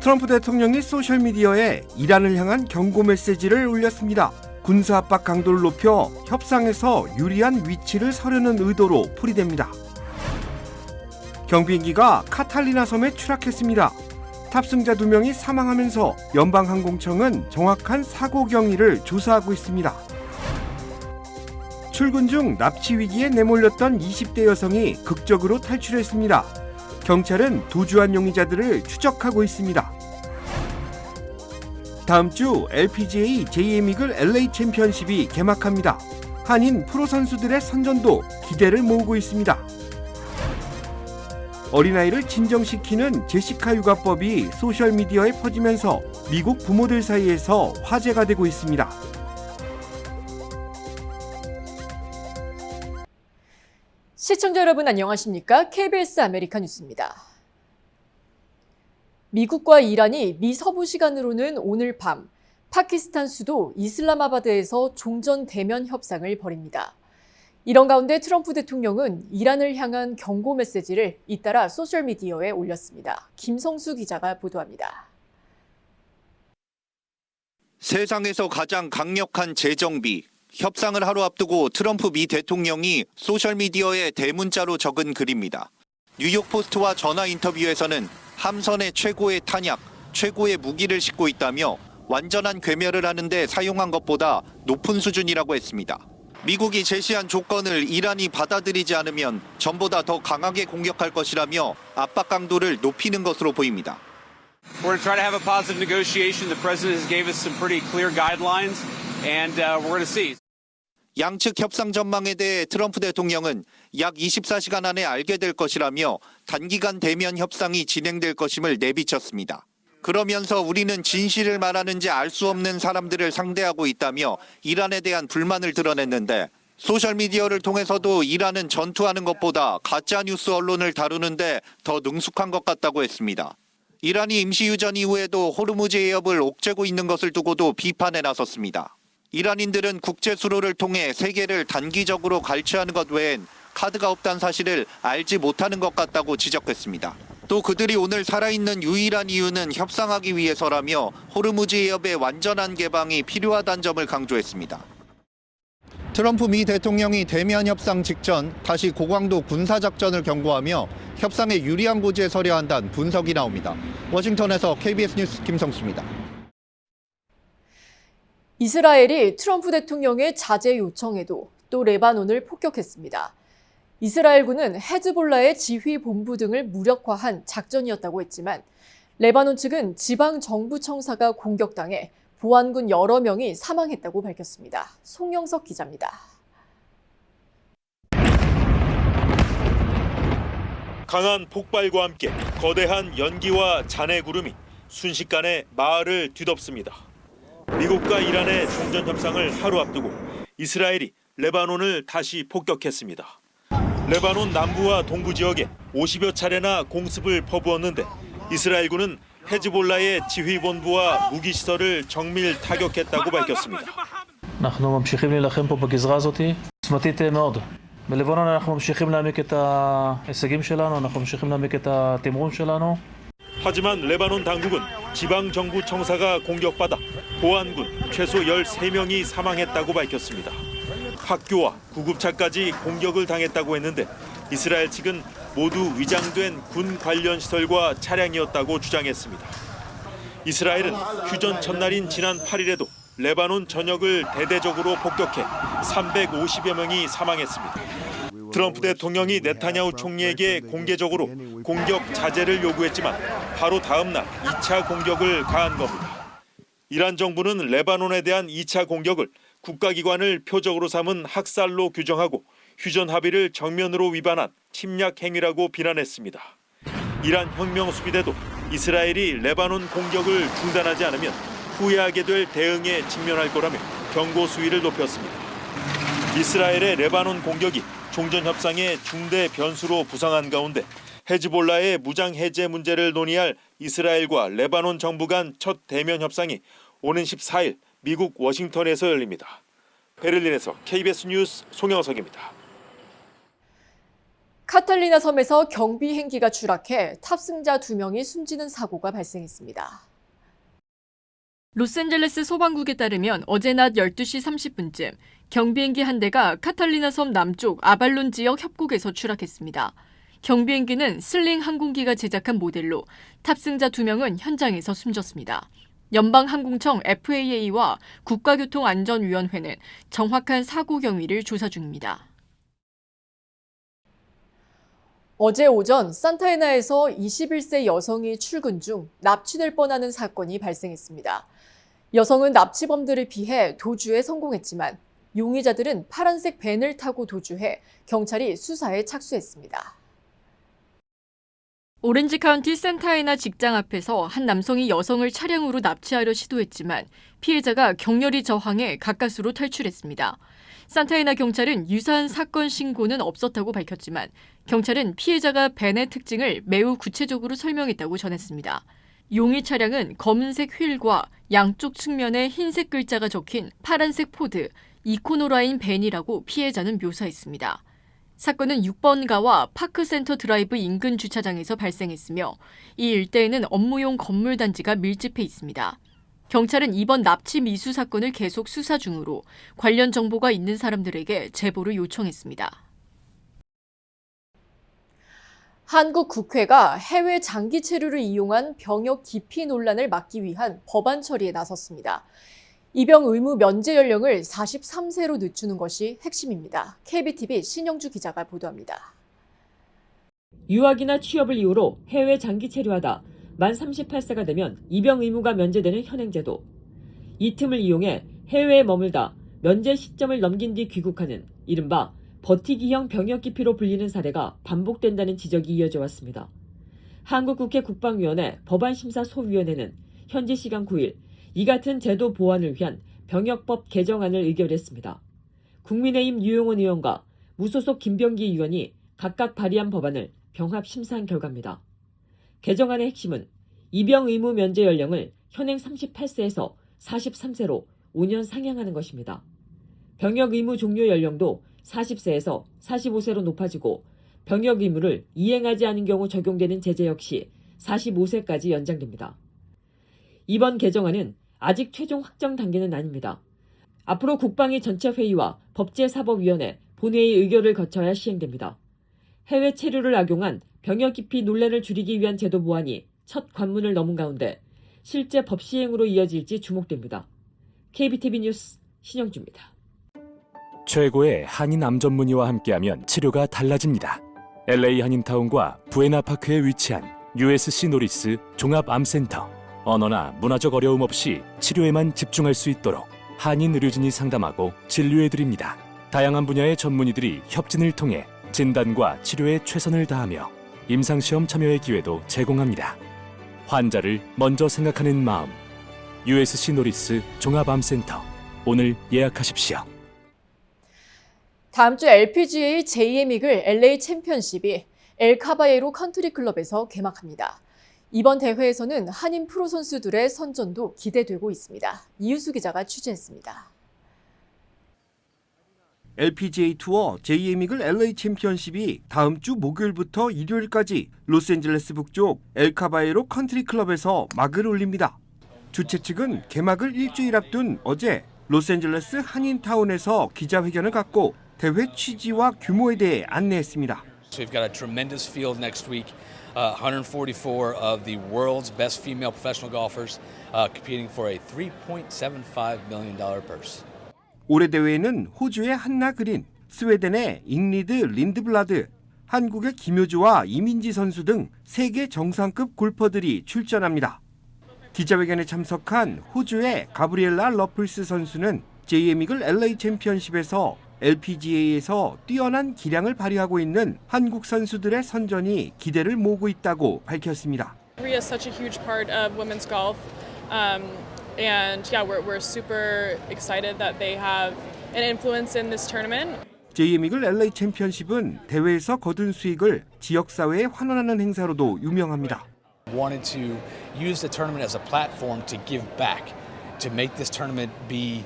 트럼프 대통령이 소셜미디어에 이란을 향한 경고 메시지를 올렸습니다. 군사 압박 강도를 높여 협상에서 유리한 위치를 서려는 의도로 풀이됩니다. 경비행기가 카탈리나 섬에 추락했습니다. 탑승자 2명이 사망하면서 연방항공청은 정확한 사고 경위를 조사하고 있습니다. 출근 중 납치 위기에 내몰렸던 20대 여성이 극적으로 탈출했습니다. 경찰은 도주한 용의자들을 추적하고 있습니다. 다음 주 LPGA JM 이글 LA 챔피언십이 개막합니다. 한인 프로 선수들의 선전도 기대를 모으고 있습니다. 어린아이를 진정시키는 제시카 육아법이 소셜미디어에 퍼지면서 미국 부모들 사이에서 화제가 되고 있습니다. 시청자 여러분 안녕하십니까? KBS 아메리카 뉴스입니다. 미국과 이란이 미 서부 시간으로는 오늘 밤 파키스탄 수도 이슬라마바드에서 종전 대면 협상을 벌입니다. 이런 가운데 트럼프 대통령은 이란을 향한 경고 메시지를 잇따라 소셜미디어에 올렸습니다. 김성수 기자가 보도합니다. 세상에서 가장 강력한 재정비, 협상을 하루 앞두고 트럼프 미 대통령이 소셜미디어에 대문자로 적은 글입니다. 뉴욕포스트와 전화 인터뷰에서는 함선의 최고의 탄약, 최고의 무기를 싣고 있다며 완전한 괴멸을 하는데 사용한 것보다 높은 수준이라고 했습니다. 미국이 제시한 조건을 이란이 받아들이지 않으면 전보다 더 강하게 공격할 것이라며 압박 강도를 높이는 것으로 보입니다. We're going to try to have a positive negotiation. The president has gave us some pretty clear guidelines, and we're going to see. 양측 협상 전망에 대해 트럼프 대통령은 약 24시간 안에 알게 될 것이라며 단기간 대면 협상이 진행될 것임을 내비쳤습니다. 그러면서 우리는 진실을 말하는지 알 수 없는 사람들을 상대하고 있다며 이란에 대한 불만을 드러냈는데 소셜미디어를 통해서도 이란은 전투하는 것보다 가짜뉴스 언론을 다루는데 더 능숙한 것 같다고 했습니다. 이란이 임시유전 이후에도 호르무즈 해협을 옥죄고 있는 것을 두고도 비판에 나섰습니다. 이란인들은 국제수로를 통해 세계를 단기적으로 갈취하는 것 외엔 카드가 없다는 사실을 알지 못하는 것 같다고 지적했습니다. 또 그들이 오늘 살아있는 유일한 이유는 협상하기 위해서라며 호르무즈 해협의 완전한 개방이 필요하다는 점을 강조했습니다. 트럼프 미 대통령이 대면 협상 직전 다시 고강도 군사작전을 경고하며 협상에 유리한 고지에 서려 한다는 분석이 나옵니다. 워싱턴에서 KBS 뉴스 김성수입니다. 이스라엘이 트럼프 대통령의 자제 요청에도 또 레바논을 폭격했습니다. 이스라엘군은 헤즈볼라의 지휘 본부 등을 무력화한 작전이었다고 했지만 레바논 측은 지방정부청사가 공격당해 보안군 여러 명이 사망했다고 밝혔습니다. 송영석 기자입니다. 강한 폭발과 함께 거대한 연기와 잔해 구름이 순식간에 마을을 뒤덮습니다. 미국과 이란의 종전 협상을 하루 앞두고 이스라엘이 레바논을 다시 폭격했습니다. 레바논 남부와 동부 지역에 50여 차례나 공습을 퍼부었는데 이스라엘군은 헤즈볼라의 지휘본부와 무기시설을 정밀 타격했다고 밝혔습니다. אנחנו ממשיכים להילחם פה בגזרה הזאת, עוצמתית מאוד. בלבנון אנחנו ממשיכים להעמיק את ההישגים שלנו, אנחנו ממשיכים להעמיק את התמרון שלנו. 하지만 레바논 당국은 지방정부 청사가 공격받아 보안군 최소 13명이 사망했다고 밝혔습니다. 학교와 구급차까지 공격을 당했다고 했는데 이스라엘 측은 모두 위장된 군 관련 시설과 차량이었다고 주장했습니다. 이스라엘은 휴전 첫날인 지난 8일에도 레바논 전역을 대대적으로 폭격해 350여 명이 사망했습니다. 트럼프 대통령이 네타냐후 총리에게 공개적으로 공격 자제를 요구했지만 바로 다음 날 2차 공격을 가한 겁니다. 이란 정부는 레바논에 대한 2차 공격을 국가기관을 표적으로 삼은 학살로 규정하고 휴전 합의를 정면으로 위반한 침략 행위라고 비난했습니다. 이란 혁명 수비대도 이스라엘이 레바논 공격을 중단하지 않으면 후회하게 될 대응에 직면할 거라며 경고 수위를 높였습니다. 이스라엘의 레바논 공격이 종전 협상의 중대 변수로 부상한 가운데 헤즈볼라의 무장 해제 문제를 논의할 이스라엘과 레바논 정부 간 첫 대면 협상이 오는 14일 미국 워싱턴에서 열립니다. 베를린에서 KBS 뉴스 송영석입니다. 카탈리나 섬에서 경비 행기가 추락해 탑승자 2명이 숨지는 사고가 발생했습니다. 로스앤젤레스 소방국에 따르면 어제 낮 12시 30분쯤 경비행기 한 대가 카탈리나 섬 남쪽 아발론 지역 협곡에서 추락했습니다. 경비행기는 슬링 항공기가 제작한 모델로 탑승자 2명은 현장에서 숨졌습니다. 연방항공청 FAA와 국가교통안전위원회는 정확한 사고 경위를 조사 중입니다. 어제 오전 산타에나에서 21세 여성이 출근 중 납치될 뻔하는 사건이 발생했습니다. 여성은 납치범들을 피해 도주에 성공했지만 용의자들은 파란색 밴을 타고 도주해 경찰이 수사에 착수했습니다. 오렌지 카운티 산타에나 직장 앞에서 한 남성이 여성을 차량으로 납치하려 시도했지만 피해자가 격렬히 저항해 가까스로 탈출했습니다. 산타에나 경찰은 유사한 사건 신고는 없었다고 밝혔지만 경찰은 피해자가 밴의 특징을 매우 구체적으로 설명했다고 전했습니다. 용의 차량은 검은색 휠과 양쪽 측면에 흰색 글자가 적힌 파란색 포드 이코노라인 밴이라고 피해자는 묘사했습니다. 사건은 6번가와 파크센터 드라이브 인근 주차장에서 발생했으며 이 일대에는 업무용 건물 단지가 밀집해 있습니다. 경찰은 이번 납치 미수 사건을 계속 수사 중으로 관련 정보가 있는 사람들에게 제보를 요청했습니다. 한국 국회가 해외 장기 체류를 이용한 병역 기피 논란을 막기 위한 법안 처리에 나섰습니다. 입영 의무 면제 연령을 43세로 늦추는 것이 핵심입니다. KBTV 신영주 기자가 보도합니다. 유학이나 취업을 이유로 해외 장기 체류하다 만 38세가 되면 입영 의무가 면제되는 현행제도. 이 틈을 이용해 해외에 머물다 면제 시점을 넘긴 뒤 귀국하는 이른바 버티기형 병역 기피로 불리는 사례가 반복된다는 지적이 이어져 왔습니다. 한국국회 국방위원회 법안심사소위원회는 현지 시간 9일 이 같은 제도 보완을 위한 병역법 개정안을 의결했습니다. 국민의힘 유용원 의원과 무소속 김병기 의원이 각각 발의한 법안을 병합 심사한 결과입니다. 개정안의 핵심은 입영 의무 면제 연령을 현행 38세에서 43세로 5년 상향하는 것입니다. 병역 의무 종료 연령도 40세에서 45세로 높아지고 병역 의무를 이행하지 않은 경우 적용되는 제재 역시 45세까지 연장됩니다. 이번 개정안은 아직 최종 확정 단계는 아닙니다. 앞으로 국방위 전체 회의와 법제사법위원회, 본회의 의결을 거쳐야 시행됩니다. 해외 체류를 악용한 병역 기피 논란을 줄이기 위한 제도 보완이 첫 관문을 넘은 가운데 실제 법 시행으로 이어질지 주목됩니다. KBTV 뉴스 신영주입니다. 최고의 한인 암 전문의와 함께하면 치료가 달라집니다. LA 한인타운과 부에나파크에 위치한 USC 노리스 종합암센터. 언어나 문화적 어려움 없이 치료에만 집중할 수 있도록 한인 의료진이 상담하고 진료해드립니다. 다양한 분야의 전문의들이 협진을 통해 진단과 치료에 최선을 다하며 임상시험 참여의 기회도 제공합니다. 환자를 먼저 생각하는 마음. USC 노리스 종합암센터. 오늘 예약하십시오. 다음 주 LPGA JM 이글 LA 챔피언십이 엘카바예로 컨트리 클럽에서 개막합니다. 이번 대회에서는 한인 프로 선수들의 선전도 기대되고 있습니다. 이유수 기자가 취재했습니다. LPGA 투어 JM 이글 LA 챔피언십이 다음 주 목요일부터 일요일까지 로스앤젤레스 북쪽 엘카바예로 컨트리 클럽에서 막을 올립니다. 주최 측은 개막을 일주일 앞둔 어제 로스앤젤레스 한인타운에서 기자회견을 갖고 대회 취지와 규모에 대해 안내했습니다. So we've got a tremendous field next week. 144 of the world's best female professional golfers competing for a $3.75 million purse. 올해 대회에는 호주의 한나 그린, 스웨덴의 잉리드 린드블라드, 한국의 김효주와 이민지 선수 등 세계 정상급 골퍼들이 출전합니다. 기자회견에 참석한 호주의 가브리엘라 러플스 선수는 JM 이글 LA 챔피언십에서 LPGA에서 뛰어난 기량을 발휘하고 있는 한국 선수들의 선전이 기대를 모으고 있다고 밝혔습니다. Korea is such a huge part of women's golf, and yeah, we're super excited that they have an influence in this tournament. JM 이글 LA 챔피언십은 대회에서 거둔 수익을 지역 사회에 환원하는 행사로도 유명합니다. Wanted to use the tournament as a platform to give back, to make this tournament be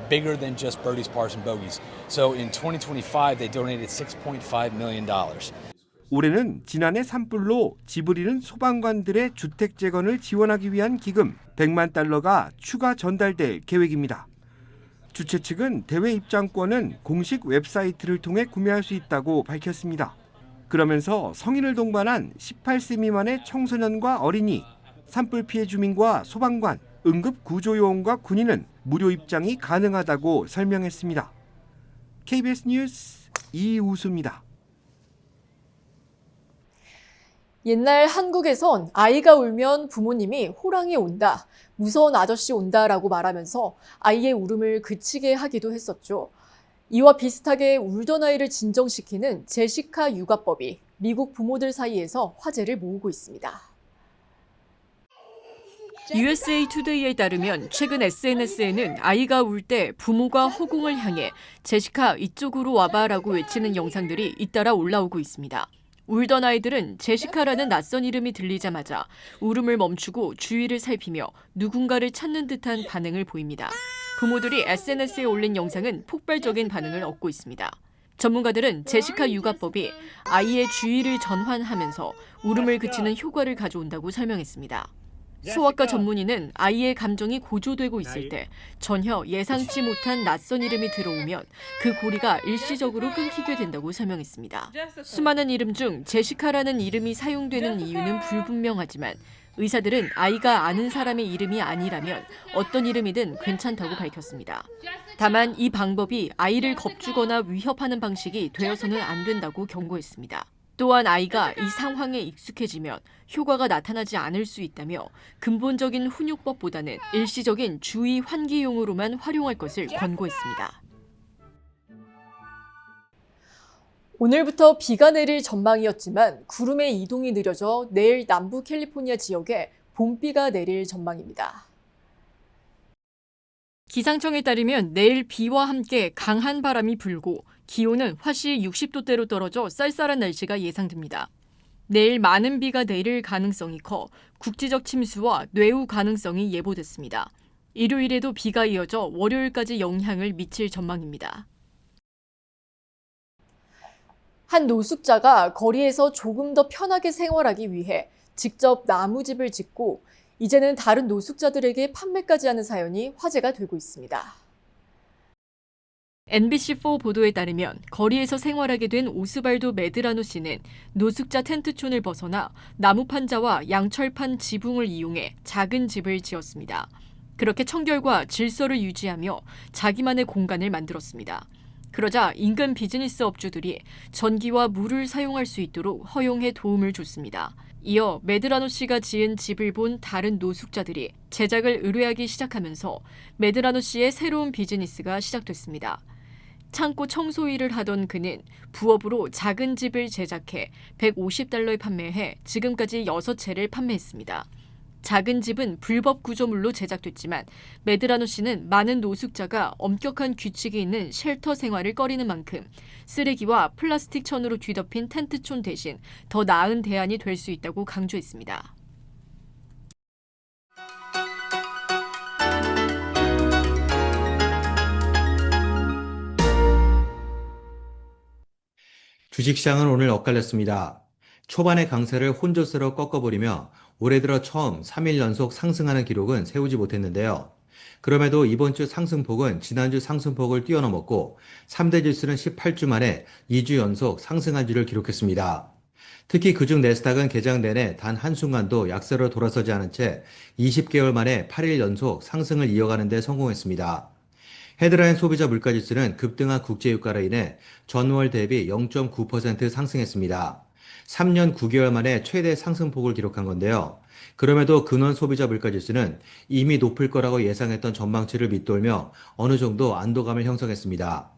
bigger than just birdies, pars, and bogeys. So in 2025, they donated $6.5 million. 올해는 지난해 산불로 집을 잃은 소방관들의 주택 재건을 지원하기 위한 기금 100만 달러가 추가 전달될 계획입니다. 주최 측은 대회 입장권은 공식 웹사이트를 통해 구매할 수 있다고 밝혔습니다. 그러면서 성인을 동반한 18세 미만의 청소년과 어린이, 산불 피해 주민과 소방관, 응급 구조요원과 군인은 무료 입장이 가능하다고 설명했습니다. KBS 뉴스 이우수입니다. 옛날 한국에선 아이가 울면 부모님이 호랑이 온다, 무서운 아저씨 온다라고 말하면서 아이의 울음을 그치게 하기도 했었죠. 이와 비슷하게 울던 아이를 진정시키는 제시카 육아법이 미국 부모들 사이에서 화제를 모으고 있습니다. USA 투데이에 따르면 최근 SNS에는 아이가 울 때 부모가 허공을 향해 제시카 이쪽으로 와봐라고 외치는 영상들이 잇따라 올라오고 있습니다. 울던 아이들은 제시카라는 낯선 이름이 들리자마자 울음을 멈추고 주위를 살피며 누군가를 찾는 듯한 반응을 보입니다. 부모들이 SNS에 올린 영상은 폭발적인 반응을 얻고 있습니다. 전문가들은 제시카 육아법이 아이의 주의를 전환하면서 울음을 그치는 효과를 가져온다고 설명했습니다. 소아과 전문의는 아이의 감정이 고조되고 있을 때 전혀 예상치 못한 낯선 이름이 들어오면 그 고리가 일시적으로 끊기게 된다고 설명했습니다. 수많은 이름 중 제시카라는 이름이 사용되는 이유는 불분명하지만 의사들은 아이가 아는 사람의 이름이 아니라면 어떤 이름이든 괜찮다고 밝혔습니다. 다만 이 방법이 아이를 겁주거나 위협하는 방식이 되어서는 안 된다고 경고했습니다. 또한 아이가 이 상황에 익숙해지면 효과가 나타나지 않을 수 있다며 근본적인 훈육법보다는 일시적인 주의 환기용으로만 활용할 것을 권고했습니다. 오늘부터 비가 내릴 전망이었지만 구름의 이동이 느려져 내일 남부 캘리포니아 지역에 봄비가 내릴 전망입니다. 기상청에 따르면 내일 비와 함께 강한 바람이 불고 기온은 화씨 60도대로 떨어져 쌀쌀한 날씨가 예상됩니다. 내일 많은 비가 내릴 가능성이 커 국지적 침수와 뇌우 가능성이 예보됐습니다. 일요일에도 비가 이어져 월요일까지 영향을 미칠 전망입니다. 한 노숙자가 거리에서 조금 더 편하게 생활하기 위해 직접 나무집을 짓고 이제는 다른 노숙자들에게 판매까지 하는 사연이 화제가 되고 있습니다. NBC4 보도에 따르면 거리에서 생활하게 된 오스발도 메드라노 씨는 노숙자 텐트촌을 벗어나 나무판자와 양철판 지붕을 이용해 작은 집을 지었습니다. 그렇게 청결과 질서를 유지하며 자기만의 공간을 만들었습니다. 그러자 인근 비즈니스 업주들이 전기와 물을 사용할 수 있도록 허용해 도움을 줬습니다. 이어 메드라노 씨가 지은 집을 본 다른 노숙자들이 제작을 의뢰하기 시작하면서 메드라노 씨의 새로운 비즈니스가 시작됐습니다. 창고 청소 일을 하던 그는 부업으로 작은 집을 제작해 $150에 판매해 지금까지 6채를 판매했습니다. 작은 집은 불법 구조물로 제작됐지만 메드라노 씨는 많은 노숙자가 엄격한 규칙이 있는 쉘터 생활을 꺼리는 만큼 쓰레기와 플라스틱 천으로 뒤덮인 텐트촌 대신 더 나은 대안이 될 수 있다고 강조했습니다. 주식시장은 오늘 엇갈렸습니다. 초반의 강세를 혼조세로 꺾어버리며 올해 들어 처음 3일 연속 상승하는 기록은 세우지 못했는데요. 그럼에도 이번 주 상승폭은 지난주 상승폭을 뛰어넘었고 3대 지수는 18주 만에 2주 연속 상승한 주를 기록했습니다. 특히 그중 내스닥은 개장 내내 단 한순간도 약세로 돌아서지 않은 채 20개월 만에 8일 연속 상승을 이어가는 데 성공했습니다. 헤드라인 소비자 물가지수는 급등한 국제유가로 인해 전월 대비 0.9% 상승했습니다. 3년 9개월 만에 최대 상승폭을 기록한 건데요. 그럼에도 근원 소비자 물가지수는 이미 높을 거라고 예상했던 전망치를 밑돌며 어느 정도 안도감을 형성했습니다.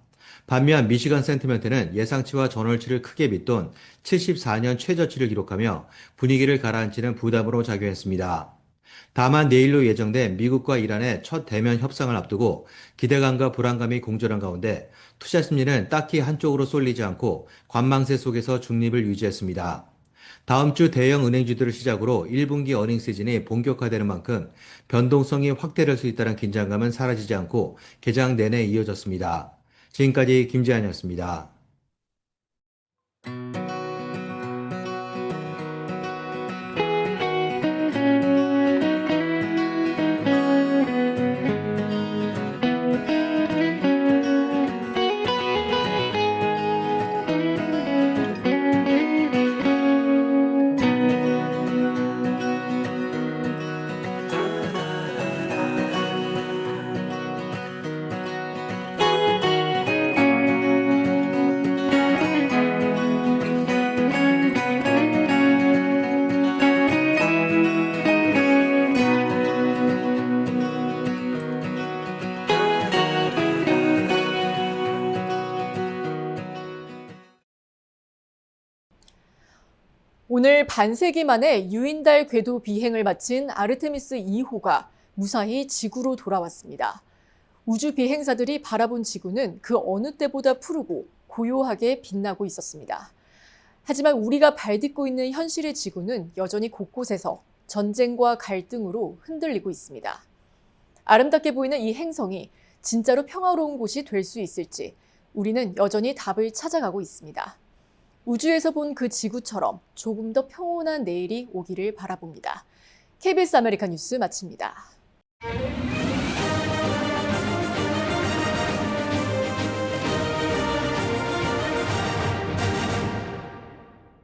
반면 미시간 센티멘트는 예상치와 전월치를 크게 밑돈 74년 최저치를 기록하며 분위기를 가라앉히는 부담으로 작용했습니다. 다만 내일로 예정된 미국과 이란의 첫 대면 협상을 앞두고 기대감과 불안감이 공존한 가운데 투자 심리는 딱히 한쪽으로 쏠리지 않고 관망세 속에서 중립을 유지했습니다. 다음 주 대형 은행주들을 시작으로 1분기 어닝 시즌이 본격화되는 만큼 변동성이 확대될 수 있다는 긴장감은 사라지지 않고 개장 내내 이어졌습니다. 지금까지 김재한이었습니다. 오늘 반세기 만에 유인달 궤도 비행을 마친 아르테미스 2호가 무사히 지구로 돌아왔습니다. 우주 비행사들이 바라본 지구는 그 어느 때보다 푸르고 고요하게 빛나고 있었습니다. 하지만 우리가 발딛고 있는 현실의 지구는 여전히 곳곳에서 전쟁과 갈등으로 흔들리고 있습니다. 아름답게 보이는 이 행성이 진짜로 평화로운 곳이 될 수 있을지 우리는 여전히 답을 찾아가고 있습니다. 우주에서 본 그 지구처럼 조금 더 평온한 내일이 오기를 바라봅니다. KBS 아메리카 뉴스 마칩니다.